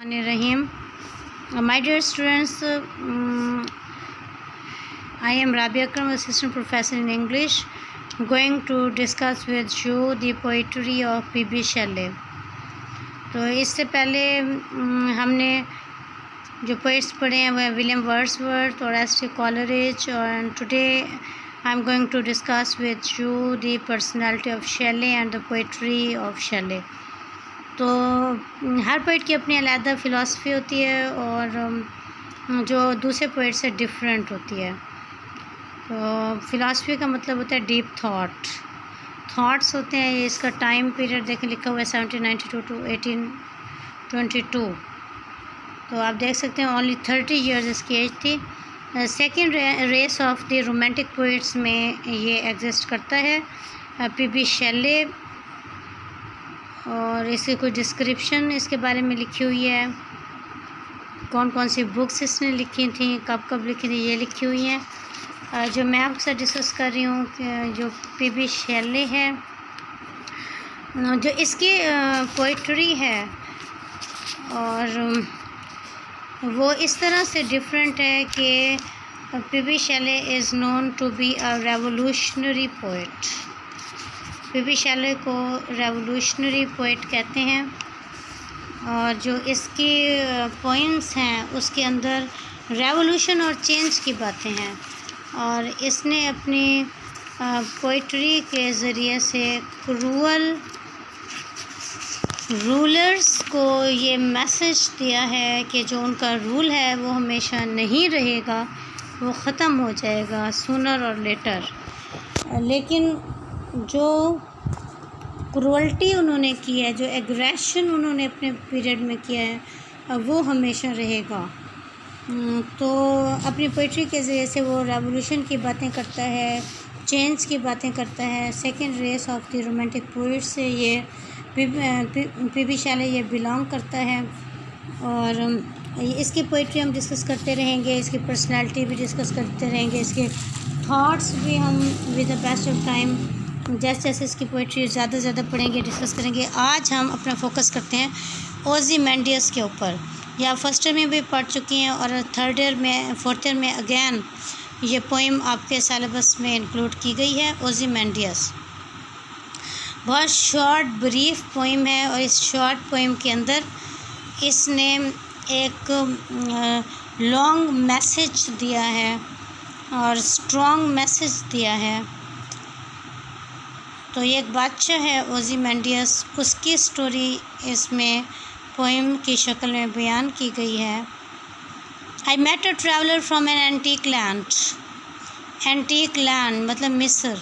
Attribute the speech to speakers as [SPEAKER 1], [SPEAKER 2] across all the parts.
[SPEAKER 1] Rahim. My dear students, I am Rabia Akram, Assistant Professor in English, going to discuss with you the poetry of P.B. Shelley. तो इससे पहले हमने जो poets पढ़े हैं वह विलियम वर्ड्सवर्थ और एस.टी. कॉलरिज, और today I am going to discuss with you the personality of Shelley and the poetry of Shelley. तो हर पोइट की अपनी अलग फ़िलासफ़ी होती है और जो दूसरे पोइट से डिफरेंट होती है. तो फ़िलासफ़ी का मतलब होता है डीप थाट्स होते हैं. ये इसका टाइम पीरियड देखें, लिखा हुआ है 1792 to 1822. तो आप देख सकते हैं ओनली 30 ईयर्स इसकी एज थी. Second race of the romantic poets में ये एग्जिस्ट करता है, P.B. शेले. और इसकी कोई डिस्क्रिप्शन इसके बारे में लिखी हुई है, कौन कौन सी बुक्स इसने लिखी थी, कब कब लिखी थी, ये लिखी हुई हैं. जो मैं आपके साथ डिस्कस कर रही हूँ कि जो P.B. शेले है, जो इसकी पोइट्री है और वो इस तरह से डिफरेंट है कि P.B. Shelley is known to be a revolutionary poet. P.B. Shelley को रेवोल्यूशनरी पोइट कहते हैं. और जो इसकी पोइम्स हैं उसके अंदर रेवोल्यूशन और चेंज की बातें हैं. और इसने अपनी पोइट्री के ज़रिए से क्रूअल रूलर्स को ये मैसेज दिया है कि जो उनका रूल है वो हमेशा नहीं रहेगा, वो ख़त्म हो जाएगा सूनर और लेटर. लेकिन जो क्रूअल्टी उन्होंने की है, जो एग्रेशन उन्होंने अपने पीरियड में किया है, वो हमेशा रहेगा. तो अपनी पोइट्री के ज़रिए से वो रेवोल्यूशन की बातें करता है, चेंज की बातें करता है. Second race of the romantic poet से ये P.B. शेले ये बिलोंग करता है. और इसकी पोइट्री हम डिस्कस करते रहेंगे, इसकी पर्सनालिटी भी डिस्कस करते रहेंगे, इसके थॉट्स भी हम with the pass of time जैसे जैसे इसकी पोइट्री ज़्यादा ज़्यादा पढ़ेंगे, डिस्कस करेंगे. आज हम अपना फोकस करते हैं ओज़िमेंडियस के ऊपर. या फर्स्ट ईयर में भी पढ़ चुकी हैं और थर्ड ईयर में, फोर्थ ईयर में अगेन ये पोइम आपके सिलेबस में इंक्लूड की गई है. ओज़िमेंडियस बहुत शॉर्ट ब्रीफ पोइम है और इस शॉर्ट पोइम के अंदर इसने एक लॉन्ग मैसेज दिया है और स्ट्रॉन्ग मैसेज दिया है. तो ये एक बादशाह है ओज़िमेंडियस, उसकी स्टोरी इसमें पोइम की शक्ल में बयान की गई है. I met a traveller from an antique land. Antique land मतलब मिस्र.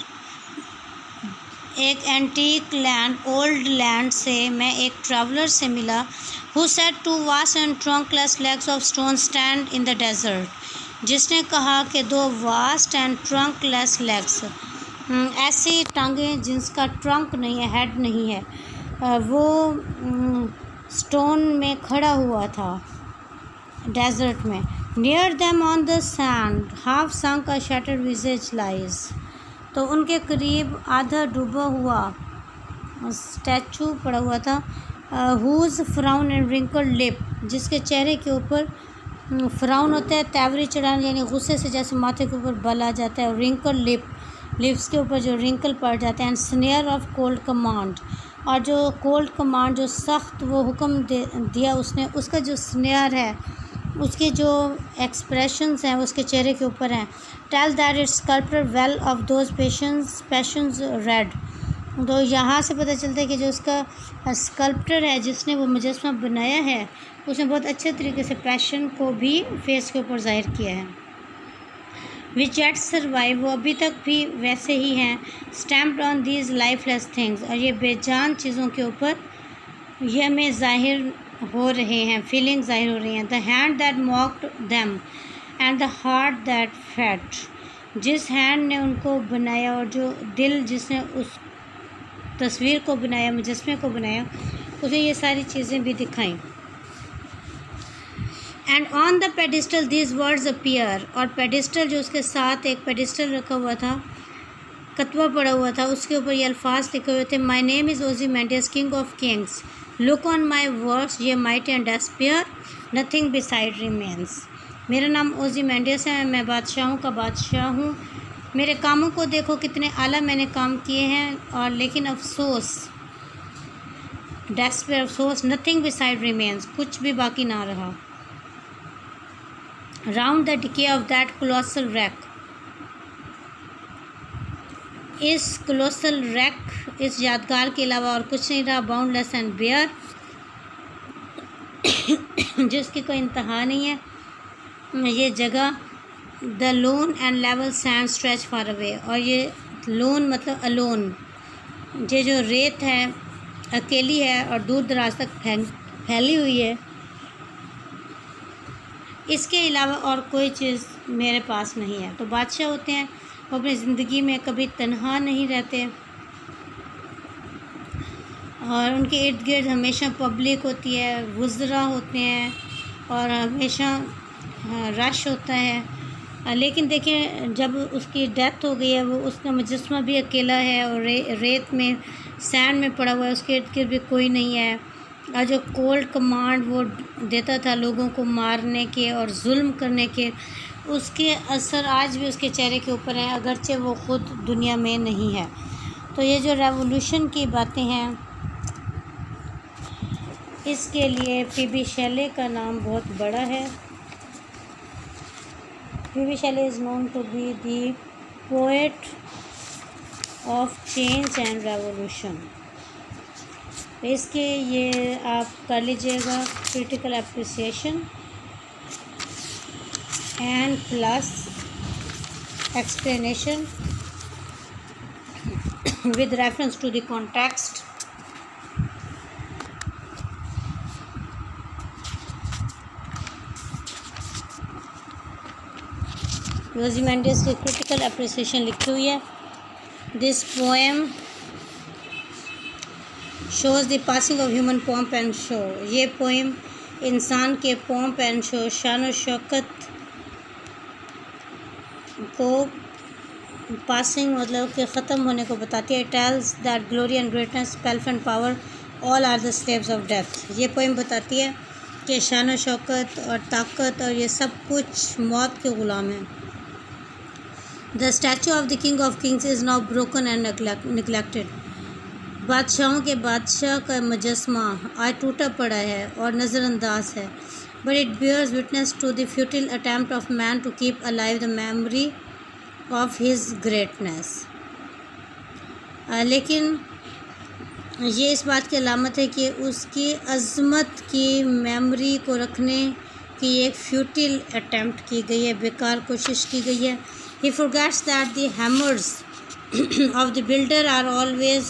[SPEAKER 1] एक एंटीक लैंड, ओल्ड लैंड से मैं एक ट्रैवलर से मिला. Who said two vast and trunkless legs of stone stand in the desert. जिसने कहा कि दो वास्ट एंड ट्रंकलेस लेग्स, ऐसी टांगें जिसका ट्रंक नहीं है, हेड नहीं है, वो स्टोन में खड़ा हुआ था डेजर्ट में. Near them on the sand half sunk a shattered visage lies. तो उनके करीब आधा डूबा हुआ स्टैचू पड़ा हुआ था. Whose frown and wrinkled lip, जिसके चेहरे के ऊपर फ्राउन होता है, तैवरी चढ़ाने यानी गुस्से से जैसे माथे के ऊपर बल आ जाता है. और रिंकल लिप्स के ऊपर जो रिंकल पड़ जाते हैं. And snare of cold command, और जो कोल्ड कमांड, जो सख्त वो हुक्म दिया उसने, उसका जो स्नेयर है, उसके जो एक्सप्रेशंस हैं उसके चेहरे के ऊपर हैं. Tell that it's sculptor well of those passions red. तो यहाँ से पता चलता है कि जो उसका स्कल्प्टर है, जिसने वो मुजस्समा बनाया है, उसने बहुत अच्छे तरीके से पैशन को भी फेस के ऊपर ज़ाहिर किया है. विच एट सर्वाइव, वो अभी तक भी वैसे ही हैं. Stamped on these lifeless things, और ये बेजान चीज़ों के ऊपर ये हमें ज़ाहिर हो रहे हैं, फीलिंग ज़ाहिर हो रही हैं. The hand that mocked them and the heart that fed. जिस हैंड ने उनको बनाया और जो दिल जिसने उस तस्वीर को बनाया, मुजस्मे को बनाया, उसे ये सारी चीज़ें भी दिखाई. And on the pedestal these words appear, और पेडिस्टल जो उसके साथ एक पेडिस्टल रखा हुआ था, कतवा पड़ा हुआ था, उसके ऊपर ये अल्फाज लिखे हुए थे. My name is Ozymandias king of kings. Look on my works ye might and despair nothing beside remains. मेरा नाम ओज़िमेंडियस है, मैं बादशाहों का बादशाह हूँ। मेरे कामों को देखो कितने आला मैंने काम किए हैं, और लेकिन अफसोस, डेस्पेयर अफसोस, नथिंग बिसाइड रिमेंस कुछ भी बाकी ना रहा। Round the decay of that colossal rack, इस कोलोसल रैक, इस यादगार के अलावा और कुछ नहीं रहा। बाउंडलेस एंड बेयर, जिसकी कोई इंतहा नहीं है ये जगह। The loan and level sand stretch far away, और ये लोन मतलब अलोन, ये जो रेत है अकेली है और दूर दराज तक फैली हुई है। इसके अलावा और कोई चीज़ मेरे पास नहीं है। तो बादशाह होते हैं वो अपनी ज़िंदगी में कभी तन्हा नहीं रहते, और उनके इर्द गिर्द हमेशा पब्लिक होती है, वुज़रा होते हैं, और हमेशा रश होता है। लेकिन देखिए जब उसकी डेथ हो गई है, वो उसका मुजस्मा भी अकेला है और रेत में, सैंड में पड़ा हुआ है, उसके इर्द गिर्द भी कोई नहीं है। और जो कोल्ड कमांड वो देता था लोगों को मारने के और जुल्म करने के, उसके असर आज भी उसके चेहरे के ऊपर है, अगरचे वो ख़ुद दुनिया में नहीं है। तो ये जो रेवोल्यूशन की बातें हैं, इसके लिए पी.बी. शेले का नाम बहुत बड़ा है। P B. Shelley is known to be the poet of change and revolution. इसके ये आप कर लीजिएगा critical appreciation and plus explanation with reference to the context. Ozymandias की क्रिटिकल एप्रिसिएशन लिखी हुई है। This poem shows the passing of human pomp and show. ये पोएम इंसान के पॉम्प एंड शो, शान और शौकत को, पासिंग मतलब कि ख़त्म होने को बताती है। Tells that glory and greatness, wealth and power all are the slaves of death. ये पोएम बताती है कि शान और शौकत और ताकत और ये सब कुछ मौत के ग़ुलाम हैं। The statue of the king of kings is now broken and neglected. बादशाहों के बादशाह का मुजस्मा आज टूटा पड़ा है और नज़रअंदाज है। But it bears witness to the futile attempt of man to keep alive the memory of his greatness. लेकिन ये इस बात की अलामत है कि उसकी अज़मत की मेमोरी को रखने की एक फ्यूटिल अटैम्प्ट की गई है, बेकार कोशिश की गई है। He forgets that the hammers of the builder are always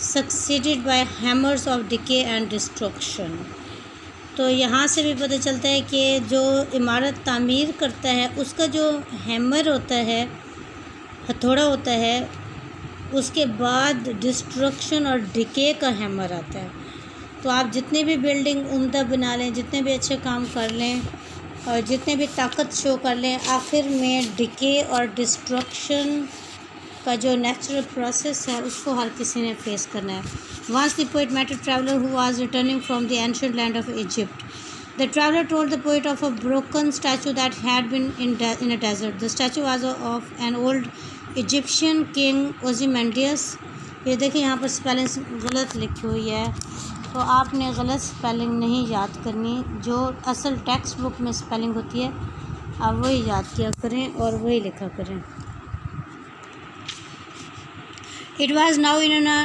[SPEAKER 1] succeeded by hammers of decay and destruction. तो यहाँ से भी पता चलता है कि जो इमारत तामीर करता है उसका जो हैमर होता है, हथौड़ा होता है, उसके बाद डिस्ट्रक्शन और डिके का हैमर आता है। तो आप जितने भी बिल्डिंग उम्दा बना लें, जितने भी अच्छे काम कर लें और जितने भी ताकत शो कर लें, आखिर में डिके और डिस्ट्रक्शन का जो नेचुरल प्रोसेस है उसको हर किसी ने फेस करना है। Once the poet met a traveler who was returning from the ancient land of Egypt. The traveler told the poet of a broken statue that had been in a desert. The statue was of an old Egyptian king Ozymandias. ये देखिए यहाँ पर spelling गलत लिखी हुई है, तो आपने गलत स्पेलिंग नहीं याद करनी। जो असल टेक्स्ट बुक में स्पेलिंग होती है आप वही याद किया करें और वही लिखा करें। It was now in a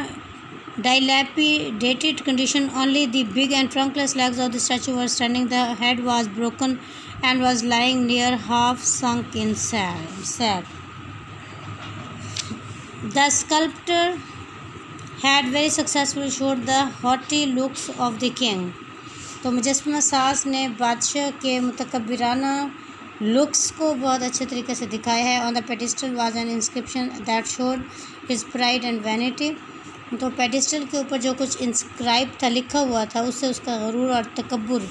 [SPEAKER 1] dilapidated condition. Only the big and trunkless legs of the statue were standing. The head was broken and was lying near, half sunk in sad. The sculptor had very successfully showed the haughty looks of the king. तो मुजस्समा साज ने बादशाह के मुतकब्बिराना looks को बहुत अच्छे तरीके से दिखाया है। On the pedestal was an inscription that showed his pride and vanity. तो पेडिस्टल के ऊपर जो कुछ इंस्क्राइब था, लिखा हुआ था, उससे उसका गरूर और तकब्बुर,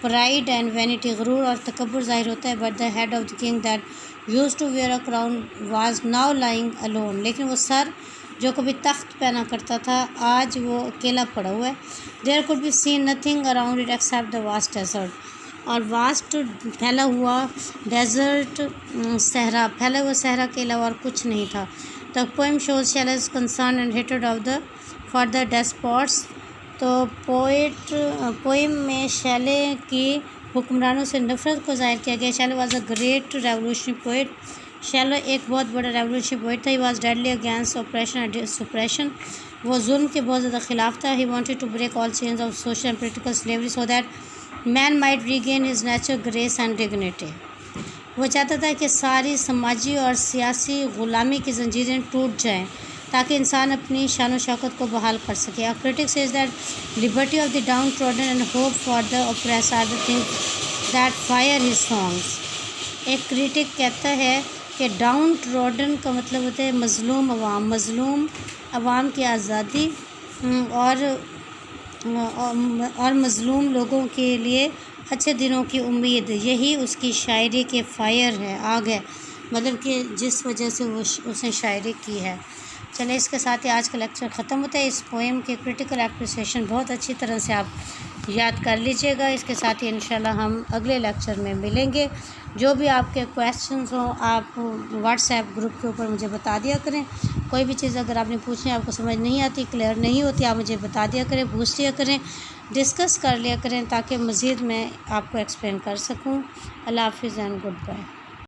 [SPEAKER 1] प्राइड एंड वैनिटी, गरूर और तकब्बुर ज़ाहिर होता है। But the head of the king that used to wear a crown was now lying alone. लेकिन वो सर जो कभी तख्त पहना करता था आज वो अकेला पड़ा हुआ है। There could be seen nothing around it except the vast desert, और वास्ट फैला हुआ डेजर्ट, सहरा, फैला हुआ सहरा के अलावा और कुछ नहीं था। The poem shows Shelley's concern and हेटेड of the for the despots. तो पोएम में शैले की हुक्मरानों से नफरत को जाहिर किया गया। Shelley was a great revolutionary poet. Shelley एक बहुत बड़ा रेवोल्यूशनरी पोइट था। He was deadly against oppression and suppression. वो जुल्म के बहुत ज़्यादा खिलाफ था। He wanted to break all chains of social and political slavery so that man might regain his natural grace and dignity. वो चाहता था कि सारी समाजी और सियासी ग़ुलामी की जंजीरें टूट जाएं ताकि इंसान अपनी शान व शौकत को बहाल कर सके। A critic says that liberty of the downtrodden and hope for the oppressed are the things that fire his songs. एक क्रिटिक कहता है कि डाउन ट्रॉडन का मतलब होता है मज़लूम अवाम, मज़लूम अवाम की आज़ादी और मज़लूम लोगों के लिए अच्छे दिनों की उम्मीद, यही उसकी शायरी के फायर है, आग है, मतलब कि जिस वजह से वो उसने शायरी की है। चलिए इसके साथ ही आज का लेक्चर ख़त्म होता है। इस पोएम के क्रिटिकल एप्रिसिएशन बहुत अच्छी तरह से आप याद कर लीजिएगा। इसके साथ ही इंशाल्लाह हम अगले लेक्चर में मिलेंगे। जो भी आपके क्वेश्चंस हों आप व्हाट्सएप ग्रुप के ऊपर मुझे बता दिया करें। कोई भी चीज़ अगर आपने पूछनी आपको समझ नहीं आती, क्लियर नहीं होती, आप मुझे बता दिया करें, पूछ लिया करें, डिस्कस कर लिया करें ताकि मज़ीद मैं आपको एक्सप्लेन कर सकूँ। अल्लाह हाफ़िज़ एंड गुड बाय।